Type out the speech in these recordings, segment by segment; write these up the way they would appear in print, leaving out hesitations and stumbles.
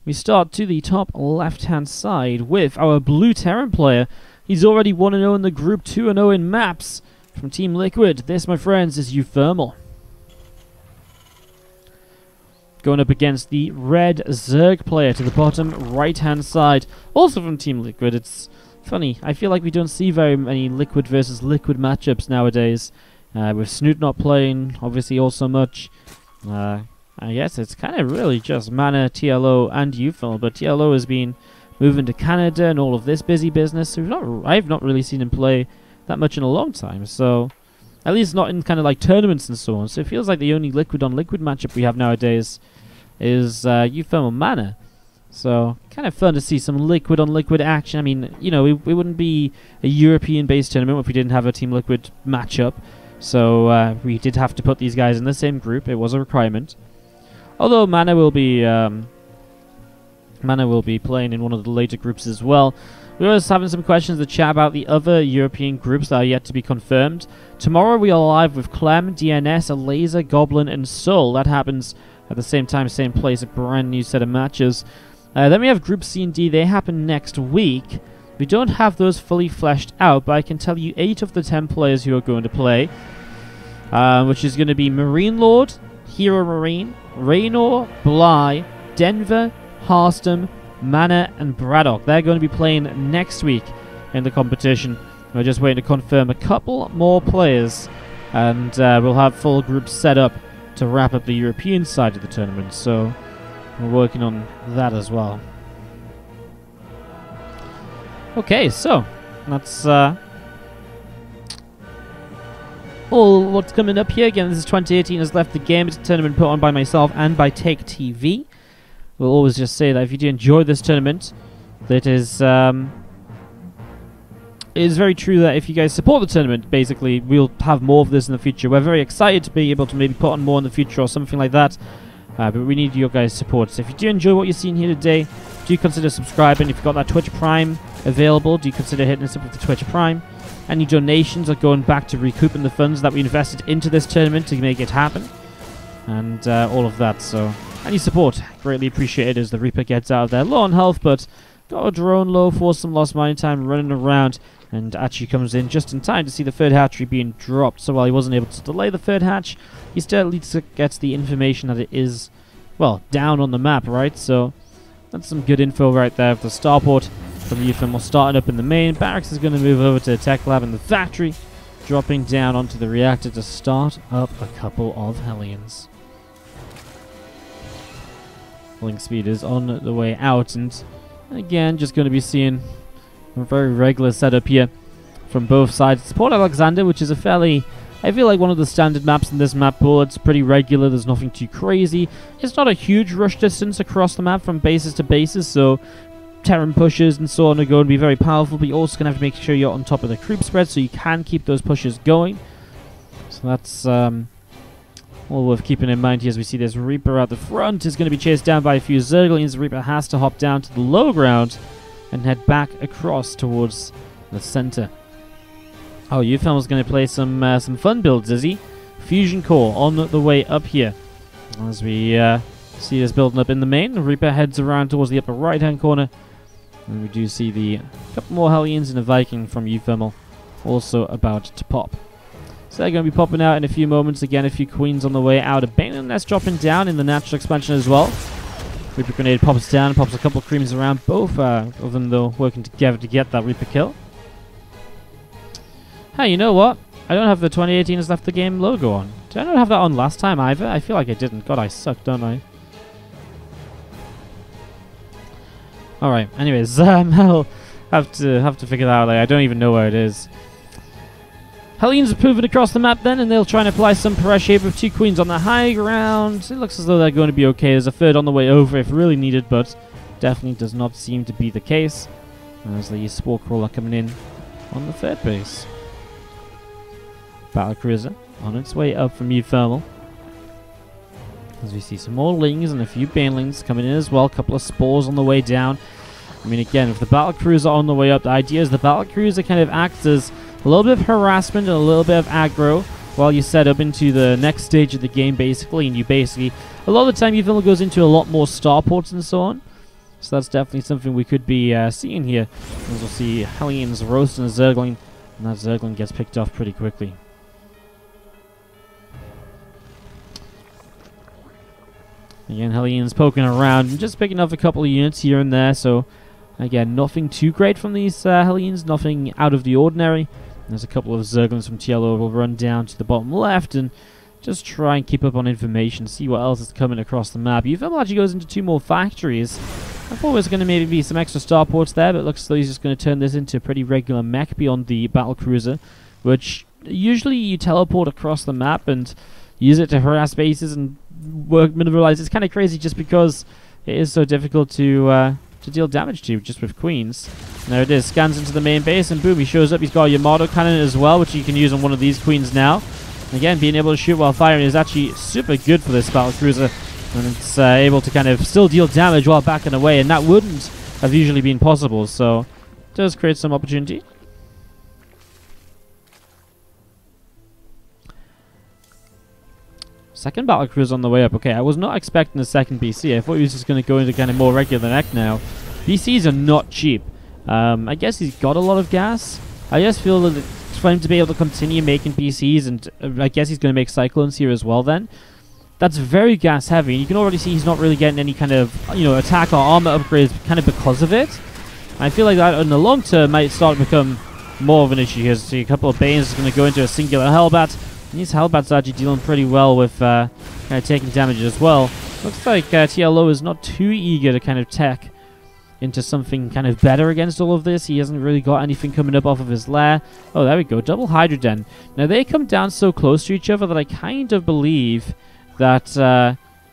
We start to the top left-hand side with our blue Terran player. He's already 1-0 in the group, 2-0 in maps from Team Liquid. This, my friends, is uThermal. Going up against the red Zerg player to the bottom right-hand side, also from Team Liquid. It's funny, I feel like we don't see very many Liquid versus Liquid matchups nowadays. With Snoot not playing, obviously, also much. I guess it's kind of really just Mana, TLO, and uThermal, but TLO has been moving to Canada and all of this busy business, so I've not really seen him play that much in a long time, so at least not in kind of like tournaments and so on. So it feels like the only liquid-on-liquid matchup we have nowadays is uThermal Mana. So kind of fun to see some liquid-on-liquid action. I mean, you know, we wouldn't be a European-based tournament if we didn't have a Team Liquid matchup. So we did have to put these guys in the same group. It was a requirement. Although Mana will be playing in one of the later groups as well. We were having some questions in the chat about the other European groups that are yet to be confirmed. Tomorrow we are live with Clem, DNS, Laser, Goblin, and Soul. That happens at the same time, same place, a brand new set of matches. Then we have Group C and D. They happen next week. We don't have those fully fleshed out, but I can tell you 8 of the 10 players who are going to play. Which is going to be Marine Lord, Hero Marine, Raynor, Bly, Denver, Harstam, Mana, and Braddock. They're going to be playing next week in the competition. We're just waiting to confirm a couple more players, and we'll have full groups set up to wrap up the European side of the tournament. So we're working on that as well. Okay, so that's all what's coming up here. Again, this is 2018 has left the game. It's a tournament put on by myself and by Take TV. We'll always just say that if you do enjoy this tournament, that is it is very true that if you guys support the tournament, basically, we'll have more of this in the future. We're very excited to be able to maybe put on more in the future or something like that. But we need your guys' support. So if you do enjoy what you're seeing here today, do consider subscribing. If you've got that Twitch Prime available, do consider hitting us up with the Twitch Prime. Any donations are going back to recouping the funds that we invested into this tournament to make it happen. And all of that. So any support, greatly appreciated as the Reaper gets out of there. Low on health, but got a drone low for some lost mining time running around. And actually comes in just in time to see the third hatchery being dropped. So while he wasn't able to delay the third hatch, he still at least gets the information that it is, well, down on the map, right? So that's some good info right there. The starport from the uThermal starting up in the main. Barracks is going to move over to the tech lab in the factory, dropping down onto the reactor to start up a couple of Hellions. Link speed is on the way out, and again, just going to be seeing a very regular setup here from both sides. It's Port Alexander, which is a fairly, I feel like one of the standard maps in this map pool. It's pretty regular, there's nothing too crazy. It's not a huge rush distance across the map from bases to bases, so Terran pushes and so on are going to be very powerful, but you're also going to have to make sure you're on top of the creep spread so you can keep those pushes going. So that's all worth keeping in mind here as we see this Reaper out the front is going to be chased down by a few Zerglings. The Reaper has to hop down to the low ground and head back across towards the center. Oh, uThermal's going to play some fun builds, is he? Fusion Core on the way up here. As we see this building up in the main, the Reaper heads around towards the upper right-hand corner. And we do see the couple more Hellions and a Viking from uThermal also about to pop. So they're going to be popping out in a few moments. Again, a few Queens on the way out. A Baneland Nest dropping down in the natural expansion as well. Reaper Grenade pops down, pops a couple of creams around. Both of them, though, working together to get that Reaper kill. Hey, you know what? I don't have the 2018 has left the game logo on. Did I not have that on last time either? I feel like I didn't. God, I suck, don't I? Alright, anyways, I'll have to figure that out later. I don't even know where it is. Hellions are moving across the map then, and they'll try and apply some pressure with 2 Queens on the high ground. It looks as though they're going to be okay. There's a third on the way over if really needed, but definitely does not seem to be the case. As the Spore Crawler coming in on the third base. Battlecruiser on its way up from uThermal. As we see some more Lings and a few Banelings coming in as well. A couple of Spores on the way down. I mean, again, with the Battlecruiser on the way up, the idea is the Battlecruiser kind of acts as a little bit of harassment and a little bit of aggro while you set up into the next stage of the game, basically. And you basically, a lot of the time, uThermal goes into a lot more starports and so on. So that's definitely something we could be seeing here. As we'll see Hellions roasting a Zergling, and that Zergling gets picked off pretty quickly. Again, Hellions poking around and just picking off a couple of units here and there. So again, nothing too great from these Hellions, nothing out of the ordinary. There's a couple of Zerglings from TLO will run down to the bottom left and just try and keep up on information, see what else is coming across the map. uThermal actually goes into 2 more factories. I thought there was going to maybe be some extra starports there, but it looks as though he's just going to turn this into a pretty regular mech beyond the battlecruiser, which usually you teleport across the map and use it to harass bases and mineralize. It's kind of crazy just because it is so difficult to deal damage to just with queens. And there it is, scans into the main base, and boom, he shows up. He's got a Yamato cannon as well, which you can use on one of these queens now. Again, being able to shoot while firing is actually super good for this battlecruiser, and it's able to kind of still deal damage while backing away, and that wouldn't have usually been possible, so it does create some opportunity. Second battlecruiser on the way up. Okay, I was not expecting a second BC. I thought he was just going to go into kind of more regular mech now. BCs are not cheap. I guess he's got a lot of gas. I just feel that for him to be able to continue making PCs, and I guess he's going to make Cyclones here as well then. That's very gas heavy, and you can already see he's not really getting any kind of, attack or armor upgrades kind of because of it. I feel like that in the long term might start to become more of an issue here. See a couple of Banes is going to go into a singular Hellbat, and these Hellbats are actually dealing pretty well with kind of taking damage as well. Looks like TLO is not too eager to kind of tech into something kind of better against all of this. He hasn't really got anything coming up off of his lair. Oh, there we go. Double Hydroden. Now, they come down so close to each other that I kind of believe that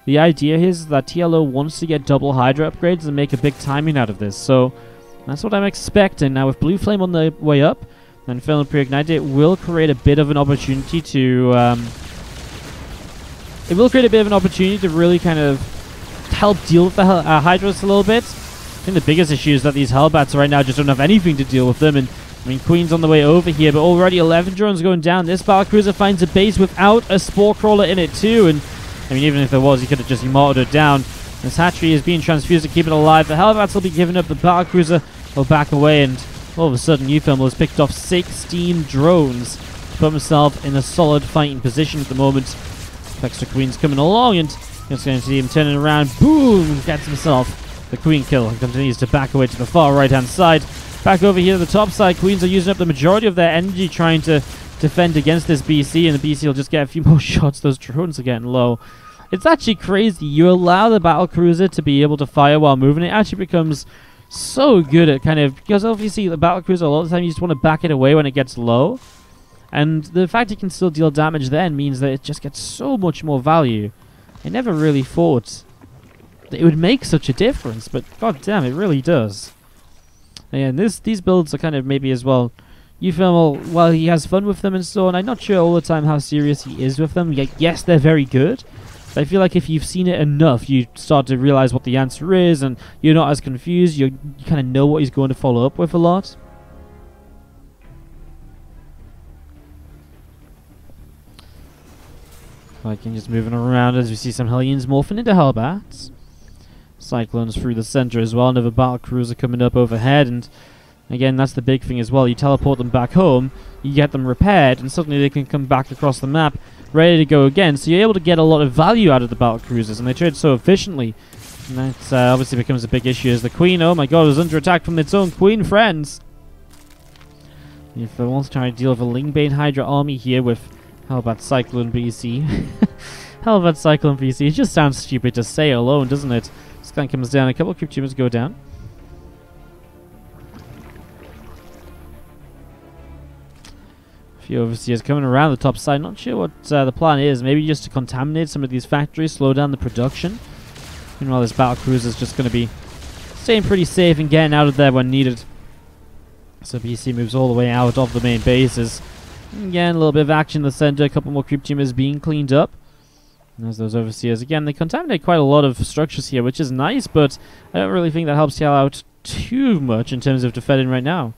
the idea is that TLO wants to get double Hydra upgrades and make a big timing out of this. So that's what I'm expecting. Now, with Blue Flame on the way up and Infernal Pre-Ignite, it will create a bit of an opportunity to... really kind of help deal with the Hydras a little bit. I think the biggest issue is that these Hellbats right now just don't have anything to deal with them, and I mean, Queen's on the way over here, but already 11 drones going down. This battlecruiser finds a base without a Spore Crawler in it too, and I mean, even if there was, he could have just Yamato'd it down. This hatchery is being transfused to keep it alive. The Hellbats will be giving up. The battlecruiser will back away, and all of a sudden, uThermal has picked off 16 drones to put himself in a solid fighting position at the moment. Extra Queen's coming along, and it's going to see him turning around. Boom! Gets himself the Queen kill, and continues to back away to the far right-hand side. Back over here to the top side, Queens are using up the majority of their energy trying to defend against this BC, and the BC will just get a few more shots. Those drones are getting low. It's actually crazy. You allow the battlecruiser to be able to fire while moving. It actually becomes so good at kind of... Because obviously the battlecruiser, a lot of the time you just want to back it away when it gets low. And the fact it can still deal damage then means that it just gets so much more value. I never really thought it would make such a difference, but god damn, it really does. And these builds are kind of maybe as well, uThermal, while he has fun with them and so on, I'm not sure all the time how serious he is with them. Yes, they're very good, but I feel like if you've seen it enough, you start to realize what the answer is, and you're not as confused, you kind of know what he's going to follow up with a lot. Vikings just moving around as we see some Hellions morphing into Hellbats. Cyclones through the center as well. Another battlecruiser coming up overhead, and again, that's the big thing as well. You teleport them back home, you get them repaired, and suddenly they can come back across the map ready to go again. So you're able to get a lot of value out of the battlecruisers, and they trade so efficiently. And that obviously becomes a big issue as the Queen, oh my god, is under attack from its own Queen friends. If they want to try to deal with a Lingbane Hydra army here with Hellbat Cyclone BC. Hellbat Cyclone BC. It just sounds stupid to say alone, doesn't it? This guy comes down. A couple of Crypt Tumors go down. A few Overseers coming around the top side. Not sure what the plan is. Maybe just to contaminate some of these factories, slow down the production. Meanwhile, this battlecruiser is just going to be staying pretty safe and getting out of there when needed. So BC moves all the way out of the main bases. Again, a little bit of action in the center. A couple more Crypt Tumors being cleaned up. And there's those Overseers. Again, they contaminate quite a lot of structures here, which is nice, but I don't really think that helps TL out too much in terms of defending right now.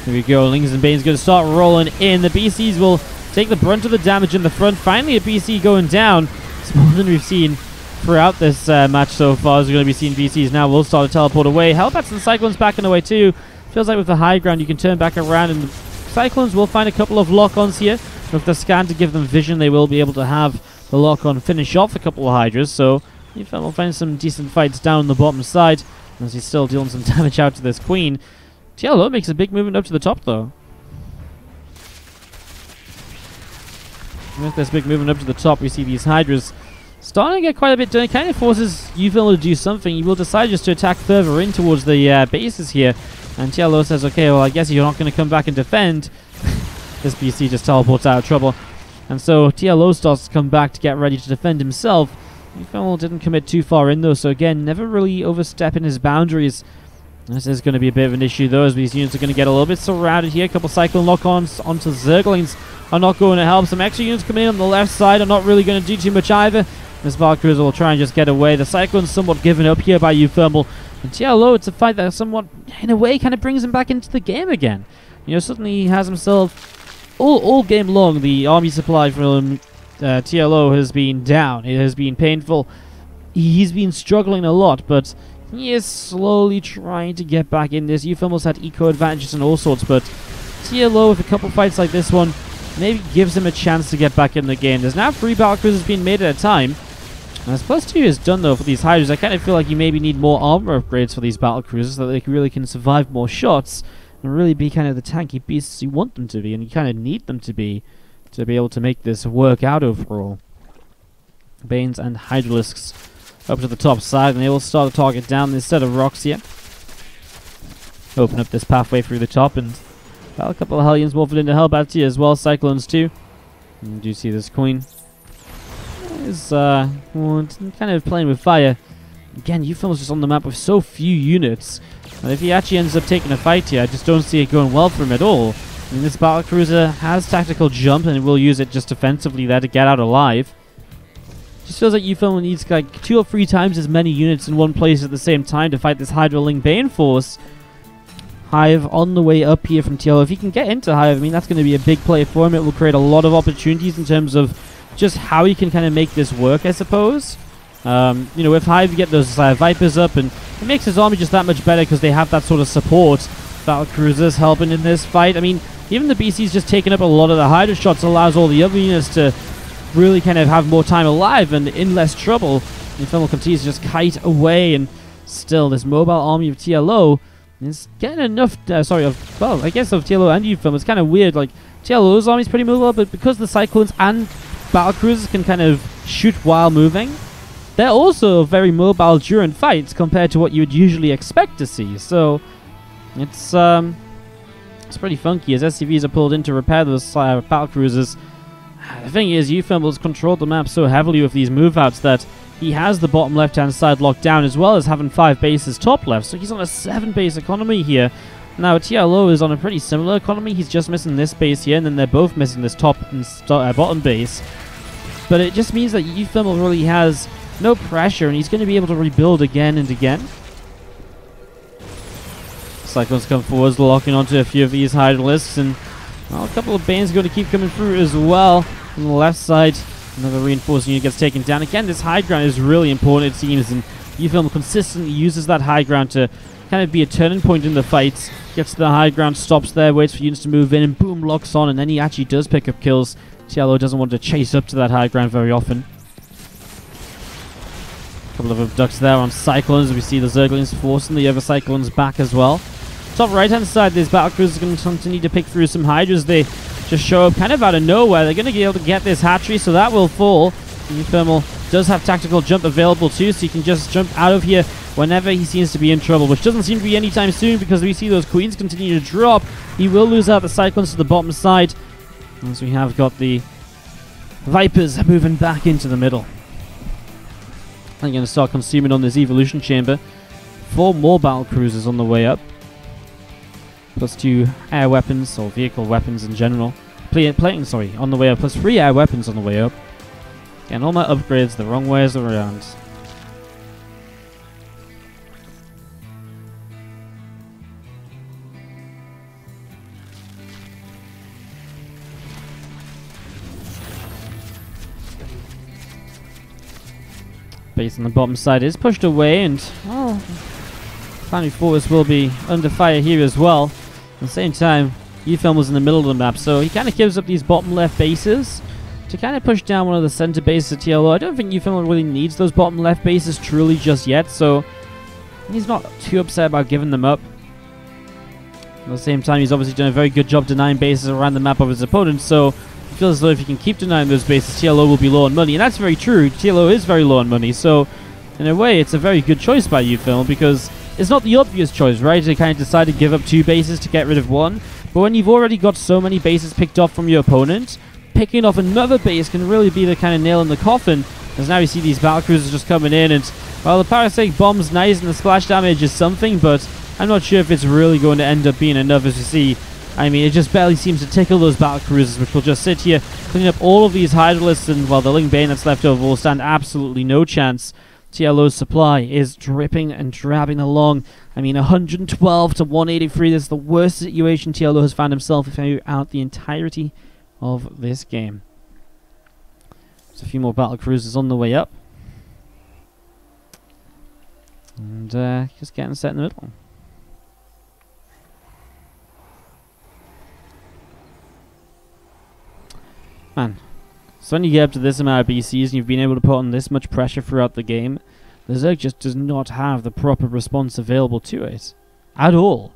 Here we go. Lings and Bane's going to start rolling in. The BCs will take the brunt of the damage in the front. Finally, a BC going down. It's more than we've seen throughout this match so far. As we're going to be seeing BCs now. We'll start to teleport away. Hellbats and Cyclones back in the way too. Feels like with the high ground, you can turn back around, and the Cyclones will find a couple of lock-ons here. With the scan to give them vision, they will be able to have the lock-on finish off a couple of Hydras. So we'll find some decent fights down the bottom side, as he's still dealing some damage out to this Queen. TLO makes a big movement up to the top, though. With this big movement up to the top, we see these Hydras starting to get quite a bit done. It kind of forces uThermal to do something. He will decide just to attack further in towards the bases here. And TLO says, okay, well, I guess you're not going to come back and defend. This BC just teleports out of trouble. And so TLO starts to come back to get ready to defend himself. uThermal didn't commit too far in, though, so again, never really overstepping his boundaries. This is going to be a bit of an issue, though, as these units are going to get a little bit surrounded here. A couple Cyclone lock-ons onto Zerglings are not going to help. Some extra units coming in on the left side are not really going to do too much either. This Valkyrie will try and just get away. The Cyclone's somewhat given up here by uThermal. And TLO, it's a fight that somewhat, in a way, kind of brings him back into the game again. You know, suddenly he has himself, all game long, the army supply from TLO has been down. It has been painful. He's been struggling a lot, but he is slowly trying to get back in this. uThermal's had eco advantages and all sorts, but TLO with a couple fights like this one maybe gives him a chance to get back in the game. There's now 3 battle cruisers being made at a time. As +2 is done, though, for these Hydras, I kind of feel like you maybe need more armor upgrades for these battle cruisers so that they really can survive more shots and really be kind of the tanky beasts you want them to be, and you kind of need them to be able to make this work out overall. Banes and Hydralisks up to the top side, and they will start to target down this set of rocks here. Open up this pathway through the top, and well, a couple of Hellions morphed into Hellbats here as well, Cyclones too. And you do see this Queen is kind of playing with fire. Again, uThermal's just on the map with so few units, and if he actually ends up taking a fight here, I just don't see it going well for him at all. I mean, this battlecruiser has tactical jump, and will use it just defensively there to get out alive. Just feels like uThermal needs like 2 or 3 times as many units in one place at the same time to fight this Hydraling Bane force. Hive on the way up here from TLO. If he can get into Hive, I mean, that's going to be a big play for him. It will create a lot of opportunities in terms of just how he can kind of make this work, I suppose. You know, with Hive, you get those Vipers up, and it makes his army just that much better because they have that sort of support. Battlecruisers helping in this fight. I mean, even the BC's just taking up a lot of the Hydra shots allows all the other units to really kind of have more time alive and in less trouble. uThermal continues to just kite away, and still this mobile army of TLO is getting enough, I guess of TLO and uThermal. It's kind of weird, like, TLO's army is pretty mobile, but because the Cyclones and Battlecruisers can kind of shoot while moving, they're also very mobile during fights compared to what you would usually expect to see. So it's pretty funky as SCVs are pulled in to repair those Battlecruisers. The thing is, uThermal's controlled the map so heavily with these move-outs that he has the bottom left-hand side locked down, as well as having 5 bases top left, so he's on a 7-base economy here. Now, TLO is on a pretty similar economy. He's just missing this base here, and then they're both missing this top and bottom base. But it just means that uThermal really has no pressure, and he's going to be able to rebuild again and again. Cyclones come forwards, locking onto a few of these Hydralisks, and well, a couple of Banes are going to keep coming through as well. On the left side, another reinforcing unit gets taken down. Again, this high ground is really important, it seems, and uThermal consistently uses that high ground to kind of be a turning point in the fights. Gets to the high ground, stops there, waits for units to move in, and boom, locks on, and then he actually does pick up kills. TLO doesn't want to chase up to that high ground very often. A couple of abducts there on Cyclones. We see the Zerglings forcing the other Cyclones back as well. Top right-hand side, this battlecruiser is going to continue to pick through some Hydras. They just show up kind of out of nowhere. They're going to be able to get this hatchery, so that will fall. uThermal does have tactical jump available too, so he can just jump out of here whenever he seems to be in trouble, which doesn't seem to be anytime soon because we see those Queens continue to drop. He will lose out the Cyclones to the bottom side, as we have got the Vipers moving back into the middle. I'm going to start consuming on this Evolution Chamber. 4 more battlecruisers on the way up. +2 air weapons, or vehicle weapons in general. On the way up. +3 air weapons on the way up. And all my upgrades the wrong ways around. Base on the bottom side is pushed away, and well, Planet Force will be under fire here as well. At the same time, uThermal's in the middle of the map, so he kind of gives up these bottom left bases to kind of push down one of the center bases of TLO. I don't think uThermal really needs those bottom left bases truly just yet, so he's not too upset about giving them up. At the same time, he's obviously done a very good job denying bases around the map of his opponents, so he feels as though if he can keep denying those bases, TLO will be low on money, and that's very true. TLO is very low on money, so in a way, it's a very good choice by uThermal, because it's not the obvious choice, right? To kind of decide to give up 2 bases to get rid of 1, but when you've already got so many bases picked off from your opponent, picking off another base can really be the kind of nail in the coffin, as now you see these battlecruisers just coming in, and while the parasitic bomb's nice and the splash damage is something, but I'm not sure if it's really going to end up being enough. As you see, I mean, it just barely seems to tickle those battlecruisers, which will just sit here, cleaning up all of these hydralisks, and while the Ling Bane that's left over will stand absolutely no chance. TLO's supply is dripping and drabbing along. I mean, 112 to 183. This is the worst situation TLO has found himself throughout the entirety of this game. There's a few more battlecruisers on the way up. And just getting set in the middle. Man. So when you get up to this amount of BCs and you've been able to put on this much pressure throughout the game, the Zerg just does not have the proper response available to it. At all.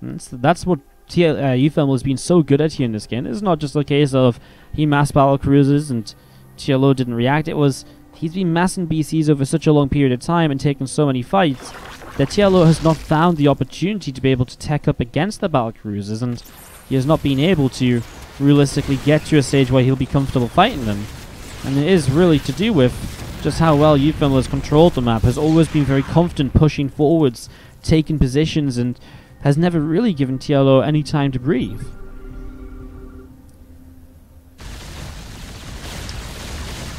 And that's what uThermal has been so good at here in this game. It's not just a case of he massed battle cruisers and TLO didn't react. It was he's been massing BCs over such a long period of time and taking so many fights that TLO has not found the opportunity to be able to tech up against the battle cruisers, and he has not been able to realistically get to a stage where he'll be comfortable fighting them. And it is really to do with just how well uThermal has controlled the map, has always been very confident pushing forwards, taking positions, and has never really given TLO any time to breathe.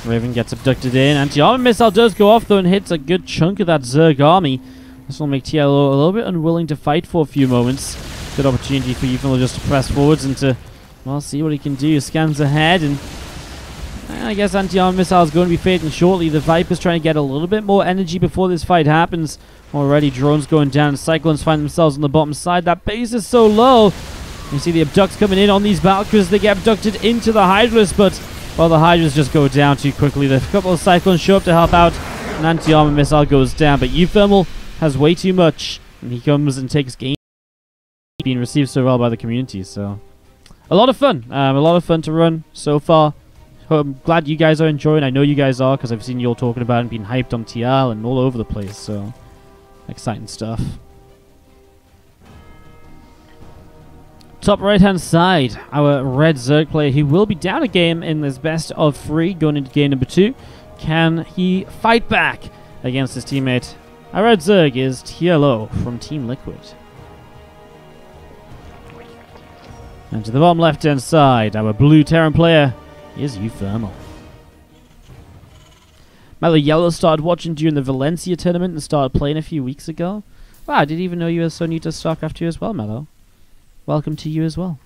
Raven gets abducted in. Anti-armor missile does go off though and hits a good chunk of that Zerg army. This will make TLO a little bit unwilling to fight for a few moments. Good opportunity for uThermal just to press forwards and to, well, see what he can do. Scans ahead, and I guess anti-armor missile is going to be fading shortly. The Viper's trying to get a little bit more energy before this fight happens. Already drones going down. Cyclones find themselves on the bottom side. That base is so low. You see the abducts coming in on these battlecruisers. They get abducted into the Hydras, but well, the Hydras just go down too quickly. The couple of Cyclones show up to help out. An anti-armor missile goes down, but uThermal has way too much, and he comes and takes game. Being received so well by the community, so a lot of fun. A lot of fun to run so far. I'm glad you guys are enjoying. I know you guys are, because I've seen you all talking about it and being hyped on TL and all over the place, so exciting stuff. Top right hand side, our red Zerg player, he will be down a game in this best of 3 going into game number 2. Can he fight back against his teammate? Our red Zerg is TLO from Team Liquid. And to the bottom left hand side, our blue Terran player is uThermal. Mellow Yellow started watching during the Valencia tournament and started playing a few weeks ago. Wow, I didn't even know you were so new to StarCraft 2 as well, Mellow. Welcome to you as well.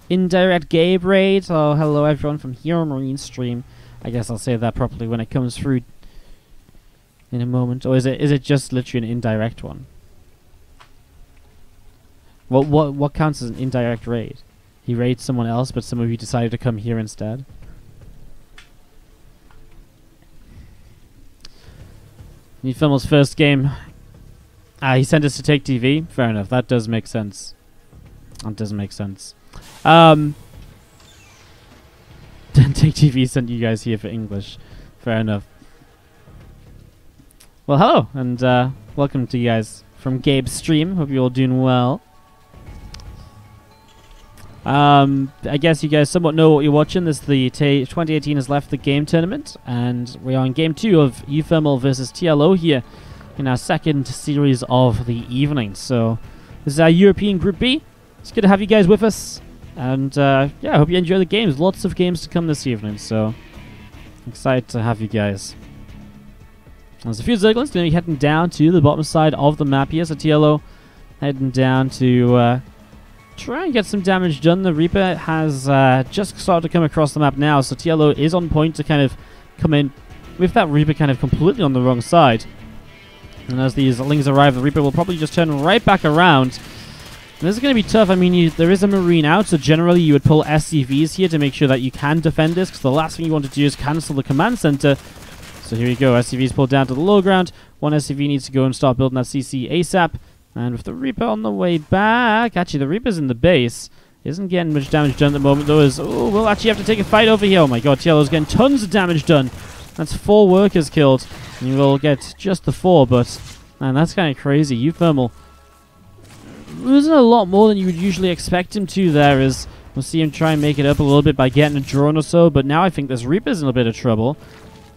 Indirect Gabe raid. Oh, hello everyone from Hero Marine stream. I guess I'll say that properly when it comes through in a moment. Or is it just literally an indirect one? What counts as an indirect raid? He raids someone else, but some of you decided to come here instead. uThermal's first game. He sent us to take TV. Fair enough. That does make sense. That does make sense. Take TV sent you guys here for English. Fair enough. Well, hello, and welcome to you guys from Gabe's stream. Hope you're all doing well. I guess you guys somewhat know what you're watching. This is the 2018 has left the game tournament, and we are in game 2 of uThermal versus TLO here in our second series of the evening. So this is our European Group B. It's good to have you guys with us, and yeah, I hope you enjoy the games. Lots of games to come this evening, so excited to have you guys. There's a few Zerglings going to be heading down to the bottom side of the map here, so TLO heading down to try and get some damage done. The Reaper has just started to come across the map now, so TLO is on point to kind of come in with that Reaper kind of completely on the wrong side. And as these Lings arrive, the Reaper will probably just turn right back around. And this is going to be tough. I mean, there is a Marine out, so generally you would pull SCVs here to make sure that you can defend this, because the last thing you want to do is cancel the command center. So here we go. SCVs pulled down to the low ground. One SCV needs to go and start building that CC ASAP. And with the Reaper on the way back, actually the Reaper's in the base. Isn't getting much damage done at the moment, though. We'll actually have to take a fight over here. Oh my god, TLO's getting tons of damage done. That's 4 workers killed. And you will get just the 4, but man, that's kind of crazy. uThermal losing a lot more than you would usually expect him to there, as we'll see him try and make it up a little bit by getting a drone or so, but now I think this Reaper's in a bit of trouble.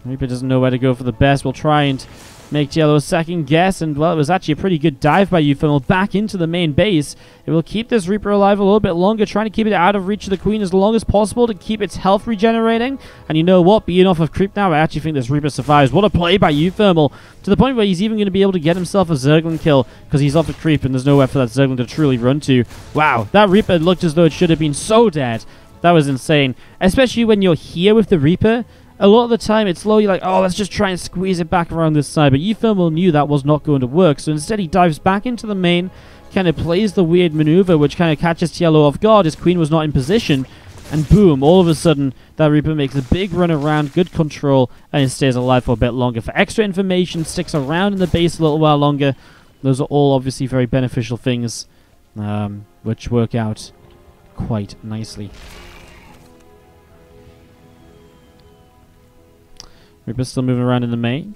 Reaper doesn't know where to go for the best. We'll try and make TLO a second guess, and well, it was actually a pretty good dive by uThermal back into the main base. It will keep this Reaper alive a little bit longer, trying to keep it out of reach of the Queen as long as possible to keep its health regenerating. And you know what? Being off of creep now, I actually think this Reaper survives. What a play by uThermal, to the point where he's even going to be able to get himself a Zergling kill because he's off the creep and there's nowhere for that Zergling to truly run to. Wow, that Reaper looked as though it should have been so dead. That was insane, especially when you're here with the Reaper. A lot of the time, it's slow. You're like, oh, let's just try and squeeze it back around this side. But uThermal knew that was not going to work. So instead, he dives back into the main, kind of plays the weird maneuver, which kind of catches TLO off guard. His Queen was not in position. And boom, all of a sudden, that Reaper makes a big run around, good control, and it stays alive for a bit longer. For extra information, sticks around in the base a little while longer. Those are all obviously very beneficial things, which work out quite nicely. Reaper's still moving around in the main.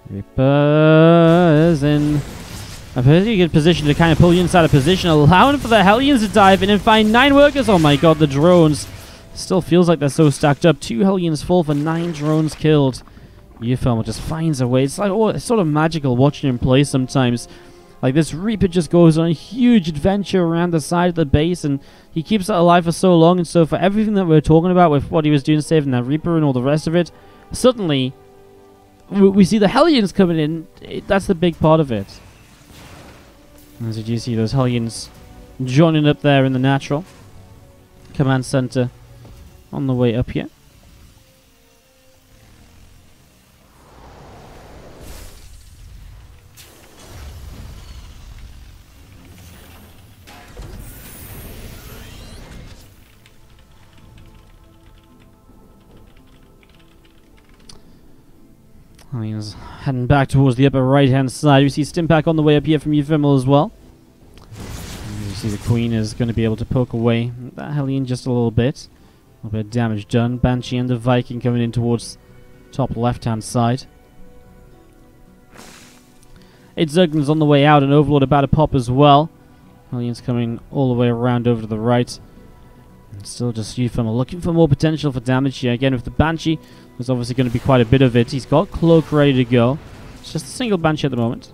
Reaper's in a pretty good position to kind of pull you inside a position, allowing for the Hellions to dive in and find 9 workers. Oh my god, the drones. Still feels like they're so stacked up. 2 Hellions fall for 9 drones killed. uThermal just finds a way. It's like, oh, it's sort of magical watching him play sometimes. Like, this Reaper just goes on a huge adventure around the side of the base, and he keeps it alive for so long. And so for everything that we're talking about with what he was doing, saving that Reaper and all the rest of it, suddenly we see the Hellions coming in. That's the big part of it. As you do see those Hellions joining up there in the natural command center on the way up here. He's heading back towards the upper right-hand side. We see Stimpack on the way up here from uThermal as well. And you see the Queen is going to be able to poke away that Hellion just a little bit. A little bit of damage done. Banshee and the Viking coming in towards top left-hand side. 8 Zerglings on the way out, and Overlord about to pop as well. Hellion's coming all the way around over to the right. And still just uThermal looking for more potential for damage here. Again, with the Banshee, there's obviously going to be quite a bit of it. He's got Cloak ready to go. It's just a single Banshee at the moment.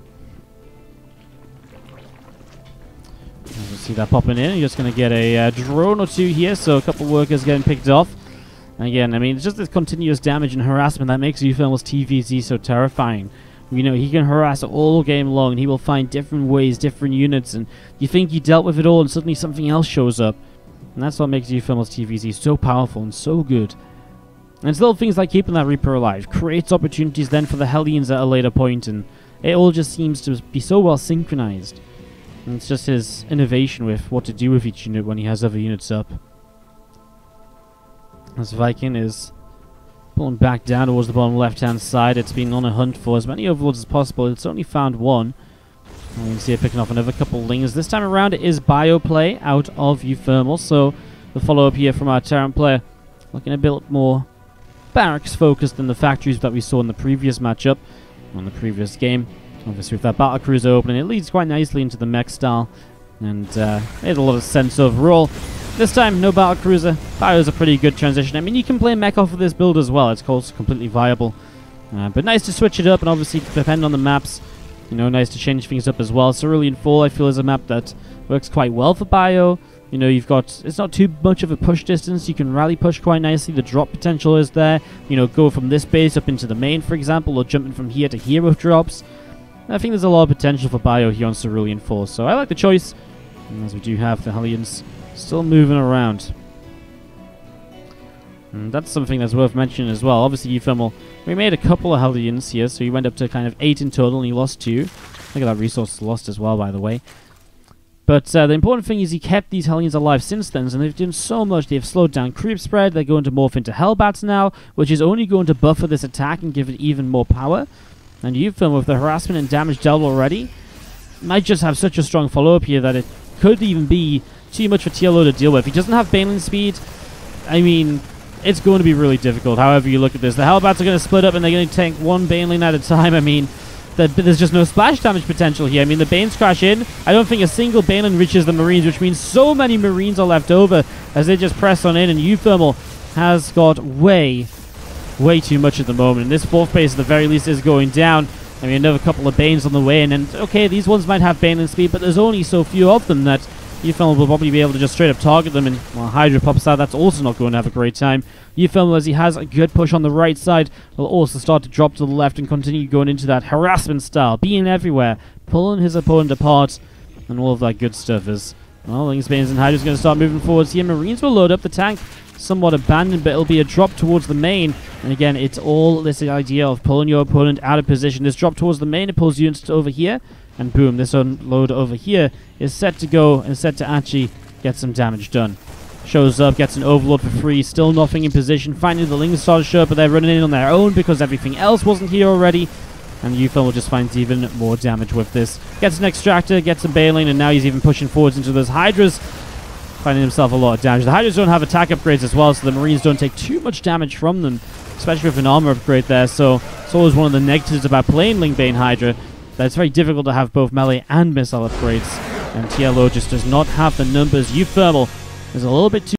And we'll see that popping in. You're just going to get a drone or 2 here, so a couple workers getting picked off. And again, I mean, it's just this continuous damage and harassment that makes uThermal's TvZ so terrifying. You know, he can harass all game long, and he will find different ways, different units, and you think you dealt with it all, and suddenly something else shows up. And that's what makes uThermal's TvZ so powerful and so good. And it's little things like keeping that Reaper alive creates opportunities then for the Hellions at a later point, and it all just seems to be so well synchronized. And it's just his innovation with what to do with each unit when he has other units up. As Viking is pulling back down towards the bottom left-hand side. It's been on a hunt for as many Overlords as possible. It's only found 1. And you can see it picking off another couple Lings. This time around it is bio play out of uThermal, so the follow-up here from our Terran player looking a bit more barracks focused than the factories that we saw in the previous matchup, on the previous game. Obviously with that battlecruiser opening, it leads quite nicely into the mech style, and it had a lot of sense overall. This time, no battlecruiser. Bio is a pretty good transition. I mean, you can play mech off of this build as well. It's completely viable. But nice to switch it up, and obviously depending on the maps, you know, nice to change things up as well. Cerulean Fall, I feel, is a map that works quite well for bio. You know, you've got, it's not too much of a push distance. You can rally push quite nicely. The drop potential is there. You know, go from this base up into the main, for example, or jumping from here to here with drops. I think there's a lot of potential for bio here on Cerulean Force, so I like the choice, as we do have the Hellions still moving around. And that's something that's worth mentioning as well. Obviously, uThermal, we made a couple of Hellions here, so he went up to kind of 8 in total, and he lost 2. Look at that resource lost as well, by the way. But the important thing is he kept these Hellions alive since then, and they've done so much. They've slowed down creep spread, they're going to morph into Hellbats now, which is only going to buffer this attack and give it even more power. And uThermal, with the harassment and damage dealt already, might just have such a strong follow-up here that it could even be too much for TLO to deal with. He doesn't have Baneling speed. I mean, it's going to be really difficult, however you look at this. The Hellbats are going to split up, and they're going to tank one Baneling at a time. I mean, there's just no splash damage potential here. I mean, the Banes crash in. I don't think a single Baneling reaches the Marines, which means so many Marines are left over as they just press on in, and uThermal has got way too much at the moment. And this 4th base, at the very least, is going down. I mean, another couple of Banes on the way in, and okay, these ones might have Baneling speed, but there's only so few of them that uThermal will probably be able to just straight up target them, and while Hydra pops out, that's also not going to have a great time. uThermal, as he has a good push on the right side, will also start to drop to the left and continue going into that harassment style, being everywhere, pulling his opponent apart, and all of that good stuff is, well, Banes and Hydra's going to start moving forwards here. Marines will load up the tank, somewhat abandoned, but it'll be a drop towards the main. And again, it's all this idea of pulling your opponent out of position. This drop towards the main, it pulls units over here, and boom, this unload over here is set to go and set to actually get some damage done. Shows up, gets an overload for free, still nothing in position. Finally, the Lings start to show up, but they're running in on their own because everything else wasn't here already. And uThermal just finds even more damage with this. Gets an Extractor, gets a Baneling, and now he's even pushing forwards into those Hydras, finding himself a lot of damage. The Hydras don't have attack upgrades as well, so the Marines don't take too much damage from them, especially with an armor upgrade there. So it's always one of the negatives about playing Lingbane Hydra, that it's very difficult to have both melee and missile upgrades, and TLO just does not have the numbers. uThermal is a little bit too